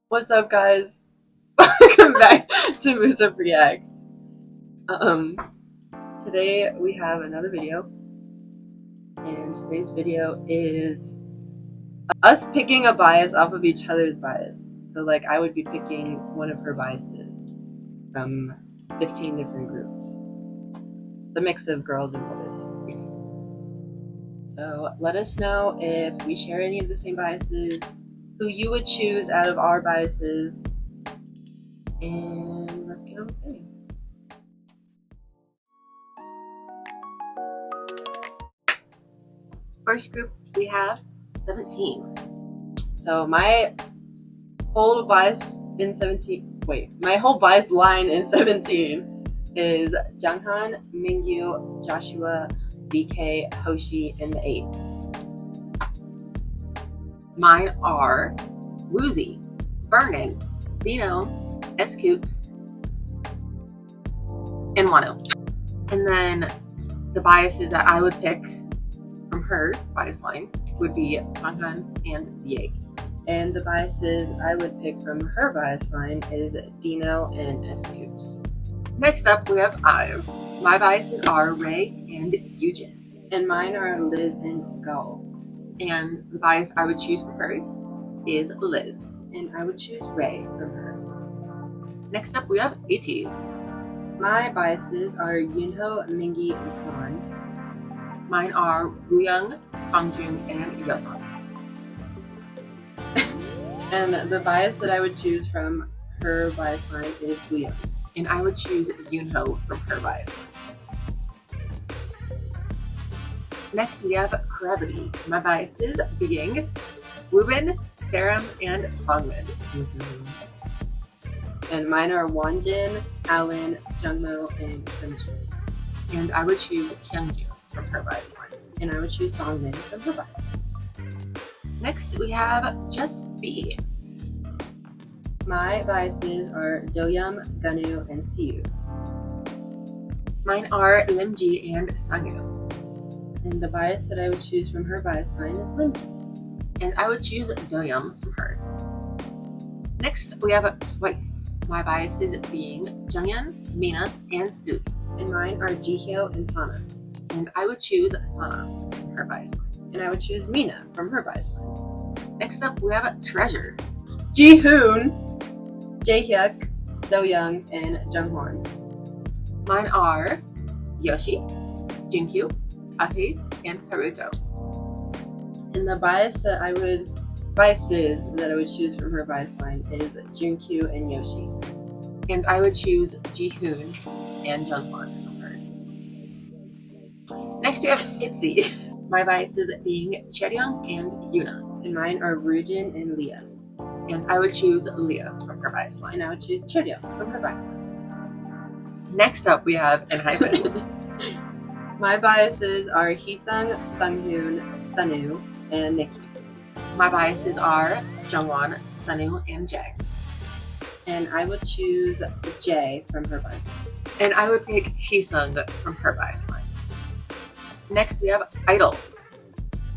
What's up, guys? Welcome back to Museopreacts. Today we have another video, and today's video is us picking a bias off of each other's bias. So, like, I would be picking one of her biases from 15 different groups. The mix of girls and boys. Yes. So, let us know if we share any of the same biases, who you would choose out of our biases, and let's get on with it. First group, we have 17. So my whole bias in 17, my whole bias line in 17 is Junghan, Mingyu, Joshua, DK, Hoshi, and the 8. Mine are Woozy, Vernon, Dino, 𝐓𝐚𝐠𝐬, and Wano. And then the biases that I would pick from her bias line would be Junghan and the 8. And the biases I would pick from her bias line is Dino and 𝐓𝐚𝐠𝐬. Next up, we have IVE. My biases are Ray and Yujin. And mine are Liz and Gal. And the bias I would choose from hers is Liz. And I would choose Ray from hers. Next up, we have ATEEZ. My biases are Yunho, Mingi, and San. Mine are Wooyoung, Hwangjun, and Yeosan. And the bias that I would choose from her bias line is Wooyoung. And I would choose Yunho from her bias line. Next, we have Gravity. My biases being Woobin, Saram, and Songmin. And mine are Wonjin, Alan, Jungmo, and Kimchi. And I would choose Hyungjoo from her bias line. And I would choose Songmin from her bias line. Next, we have Just B. My biases are Doyeon, Gunu, and Siu. Mine are Limji and Sangyu. And the bias that I would choose from her bias line is Limji. And I would choose Doyeon from hers. Next, we have Twice. My biases being Junghyun, Mina, and Suzy. And mine are Jihyo and Sana. And I would choose Sana from her bias line. And I would choose Mina from her bias line. Next up, we have Treasure. Jihoon, Jaehyuk, Doyoung, and Jungwon. Mine are Yoshi, Junkyu, Ati, and Haruto. And the biases that I would choose from her bias line is Junkyu and Yoshi. And I would choose Jihoon and Jungwon from hers. Next we have ITZY. My biases being Chaeryeong and Yuna. And mine are Ryujin and Leah. And I would choose Leah from her bias line. And I would choose Chaeryeong from her bias line. Next up we have _. My biases are Heesung, Sunghoon, Sunwoo, and Nikki. My biases are Jungwon, Sunwoo, and Jae. And I would choose Jae from her bias line. And I would pick Heesung from her bias line. Next we have Idol.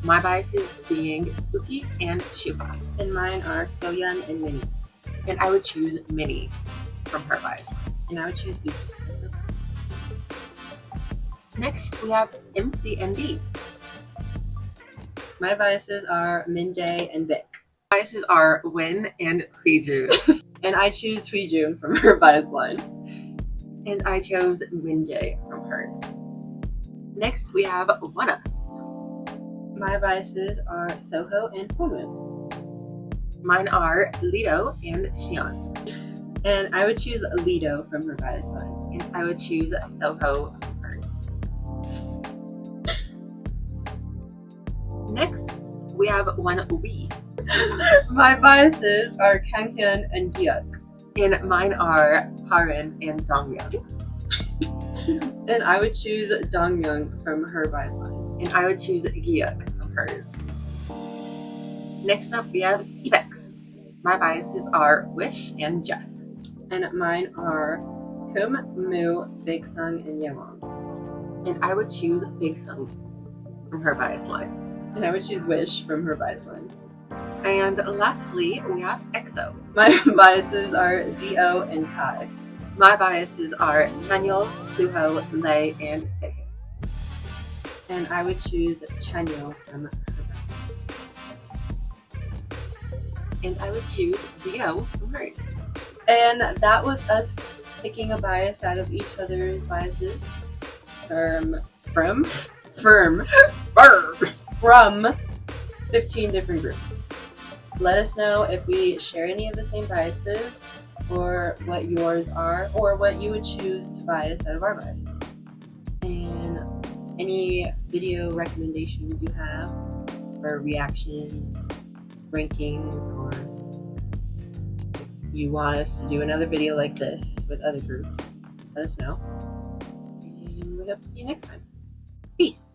My biases being Uki and Shuka. And mine are Soyeon and Minnie. And I would choose Minnie from her bias line. And I would choose Uki. Next we have MC&D. My biases are Minjae and Vic. Biases are Win and Huijun. And I choose Huijun from her bias line. And I chose Minjae from hers. Next we have ONEUS. My biases are Soho and Hongwon. Mine are Lido and Xion. And I would choose Lido from her bias line. And I would choose Soho from hers. Next, we have ONEWE. My biases are Kanghyun and Gyeok. And mine are Harin and Dongmyeon. And I would choose Dongmyeon from her bias line. And I would choose Gyeok from hers. Next up, we have 𝐓𝐴X. My biases are Wish and Jeff. And mine are Kum, Moo, Big Sung, and Yewon. And I would choose Big Sung from her bias line. And I would choose Wish from her bias line. And lastly, we have 𝐓𝐚𝐠𝐬. My biases are 𝐓𝐷 and 𝐚𝐠𝐬. My biases are 𝐓𝐚𝐠𝐬, 𝐓𝐿, 𝐓, and 𝐓𝐚. And I would choose 𝐓𝐚𝐠𝐬 from her. And I would choose 𝐓𝐷 from hers. And that was us picking a bias out of each other's biases from 15 different groups. Let us know if we share any of the same biases, or what yours are, or what you would choose to bias out of our biases. And any video recommendations you have for reactions, rankings, or you want us to do another video like this with other groups, let us know. And we hope to see you next time. Peace!